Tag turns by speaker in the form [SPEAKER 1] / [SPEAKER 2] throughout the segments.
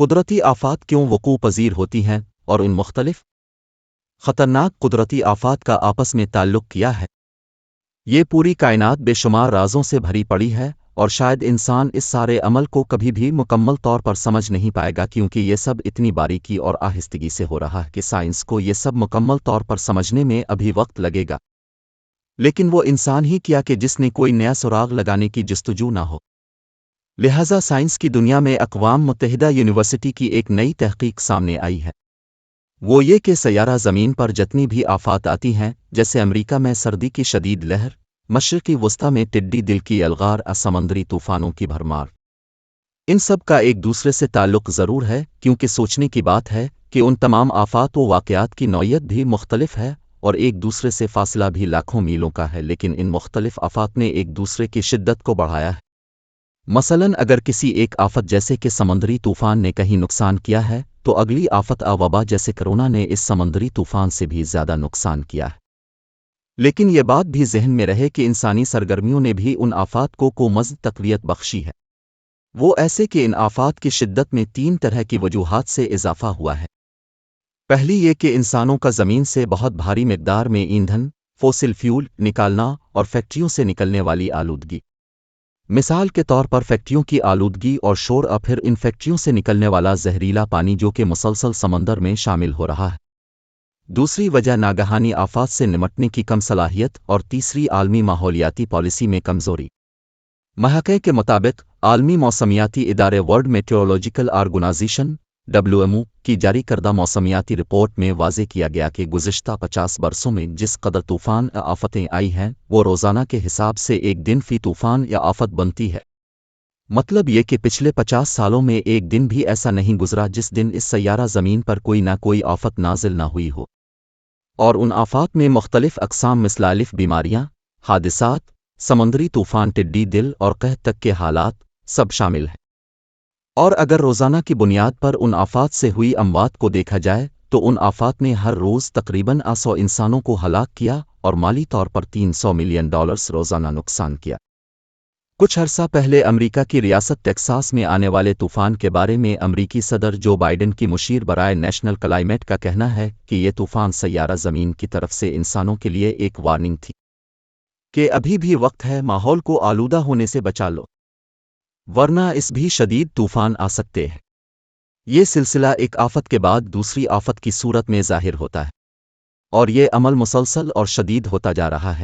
[SPEAKER 1] قدرتی آفات کیوں وقوع پذیر ہوتی ہیں اور ان مختلف خطرناک قدرتی آفات کا آپس میں تعلق کیا ہے؟ یہ پوری کائنات بے شمار رازوں سے بھری پڑی ہے، اور شاید انسان اس سارے عمل کو کبھی بھی مکمل طور پر سمجھ نہیں پائے گا، کیونکہ یہ سب اتنی باریکی اور آہستگی سے ہو رہا ہے کہ سائنس کو یہ سب مکمل طور پر سمجھنے میں ابھی وقت لگے گا۔ لیکن وہ انسان ہی کیا کہ جس نے کوئی نیا سراغ لگانے کی جستجو نہ ہو۔ لہذا سائنس کی دنیا میں اقوام متحدہ یونیورسٹی کی ایک نئی تحقیق سامنے آئی ہے۔ وہ یہ کہ سیارہ زمین پر جتنی بھی آفات آتی ہیں، جیسے امریکہ میں سردی کی شدید لہر، مشرقی وسطی میں ٹڈی دل کی الغار، سمندری طوفانوں کی بھرمار، ان سب کا ایک دوسرے سے تعلق ضرور ہے، کیونکہ سوچنے کی بات ہے کہ ان تمام آفات و واقعات کی نوعیت بھی مختلف ہے اور ایک دوسرے سے فاصلہ بھی لاکھوں میلوں کا ہے، لیکن ان مختلف آفات نے ایک دوسرے کی شدت کو بڑھایا ہے۔ مثلاً اگر کسی ایک آفت جیسے کہ سمندری طوفان نے کہیں نقصان کیا ہے، تو اگلی آفت وبا جیسے کرونا نے اس سمندری طوفان سے بھی زیادہ نقصان کیا ہے۔ لیکن یہ بات بھی ذہن میں رہے کہ انسانی سرگرمیوں نے بھی ان آفات کو مزید تقویت بخشی ہے۔ وہ ایسے کہ ان آفات کی شدت میں 3 طرح کی وجوہات سے اضافہ ہوا ہے۔ پہلی یہ کہ انسانوں کا زمین سے بہت بھاری مقدار میں ایندھن، فوسل فیول نکالنا اور فیکٹریوں سے نکلنے والی آلودگی۔ مثال کے طور پر فیکٹریوں کی آلودگی اور شور، اور پھر ان فیکٹریوں سے نکلنے والا زہریلا پانی جو کہ مسلسل سمندر میں شامل ہو رہا ہے۔ دوسری وجہ ناگہانی آفات سے نمٹنے کی کم صلاحیت، اور تیسری عالمی ماحولیاتی پالیسی میں کمزوری۔ محققین کے مطابق عالمی موسمیاتی ادارے ورلڈ میٹیورولوجیکل آرگنائزیشن (WMO) کی جاری کردہ موسمیاتی رپورٹ میں واضح کیا گیا کہ گزشتہ 50 برسوں میں جس قدر طوفان یا آفتیں آئی ہیں، وہ روزانہ کے حساب سے ایک دن فی طوفان یا آفت بنتی ہے۔ مطلب یہ کہ پچھلے 50 سالوں میں ایک دن بھی ایسا نہیں گزرا جس دن اس سیارہ زمین پر کوئی نہ کوئی آفت نازل نہ ہوئی ہو۔ اور ان آفات میں مختلف اقسام مثل الف بیماریاں، حادثات، سمندری طوفان، ٹڈی دل اور قحط تک کے حالات سب شامل ہیں۔ اور اگر روزانہ کی بنیاد پر ان آفات سے ہوئی اموات کو دیکھا جائے تو ان آفات نے ہر روز تقریباً 100 انسانوں کو ہلاک کیا اور مالی طور پر $300 ملین روزانہ نقصان کیا۔ کچھ عرصہ پہلے امریکہ کی ریاست ٹیکساس میں آنے والے طوفان کے بارے میں امریکی صدر جو بائیڈن کی مشیر برائے نیشنل کلائمیٹ کا کہنا ہے کہ یہ طوفان سیارہ زمین کی طرف سے انسانوں کے لیے ایک وارننگ تھی کہ ابھی بھی وقت ہے، ماحول کو آلودہ ہونے سے بچا لو، ورنہ اس بھی شدید طوفان آ سکتے ہیں۔ یہ سلسلہ ایک آفت کے بعد دوسری آفت کی صورت میں ظاہر ہوتا ہے، اور یہ عمل مسلسل اور شدید ہوتا جا رہا ہے۔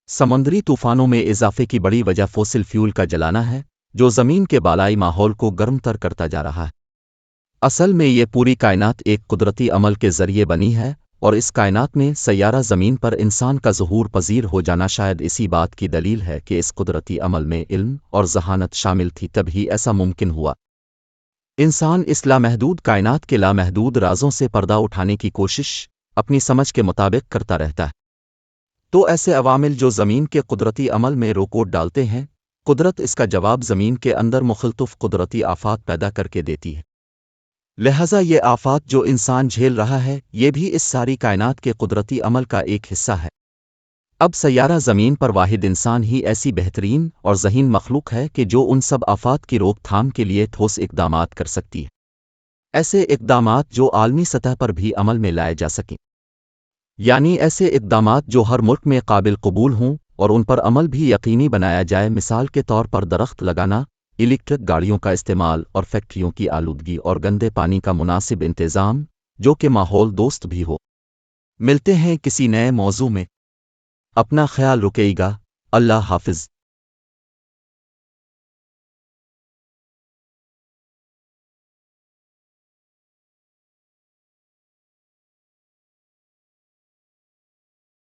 [SPEAKER 1] سمندری طوفانوں میں اضافے کی بڑی وجہ فوسل فیول کا جلانا ہے، جو زمین کے بالائی ماحول کو گرم تر کرتا جا رہا ہے۔ اصل میں یہ پوری کائنات ایک قدرتی عمل کے ذریعے بنی ہے، اور اس کائنات میں سیارہ زمین پر انسان کا ظہور پذیر ہو جانا شاید اسی بات کی دلیل ہے کہ اس قدرتی عمل میں علم اور ذہانت شامل تھی، تبھی ایسا ممکن ہوا۔ انسان اس لامحدود کائنات کے لامحدود رازوں سے پردہ اٹھانے کی کوشش اپنی سمجھ کے مطابق کرتا رہتا ہے۔ تو ایسے عوامل جو زمین کے قدرتی عمل میں رکاوٹ ڈالتے ہیں، قدرت اس کا جواب زمین کے اندر مختلف قدرتی آفات پیدا کر کے دیتی ہے۔ لہذا یہ آفات جو انسان جھیل رہا ہے، یہ بھی اس ساری کائنات کے قدرتی عمل کا ایک حصہ ہے۔ اب سیارہ زمین پر واحد انسان ہی ایسی بہترین اور ذہین مخلوق ہے کہ جو ان سب آفات کی روک تھام کے لیے ٹھوس اقدامات کر سکتی ہے، ایسے اقدامات جو عالمی سطح پر بھی عمل میں لائے جا سکیں، یعنی ایسے اقدامات جو ہر ملک میں قابل قبول ہوں اور ان پر عمل بھی یقینی بنایا جائے۔ مثال کے طور پر درخت لگانا، الیکٹرک گاڑیوں کا استعمال، اور فیکٹریوں کی آلودگی اور گندے پانی کا مناسب انتظام جو کہ ماحول دوست بھی ہو۔ ملتے ہیں کسی نئے موضوع میں، اپنا خیال رکھیے گا، اللہ حافظ۔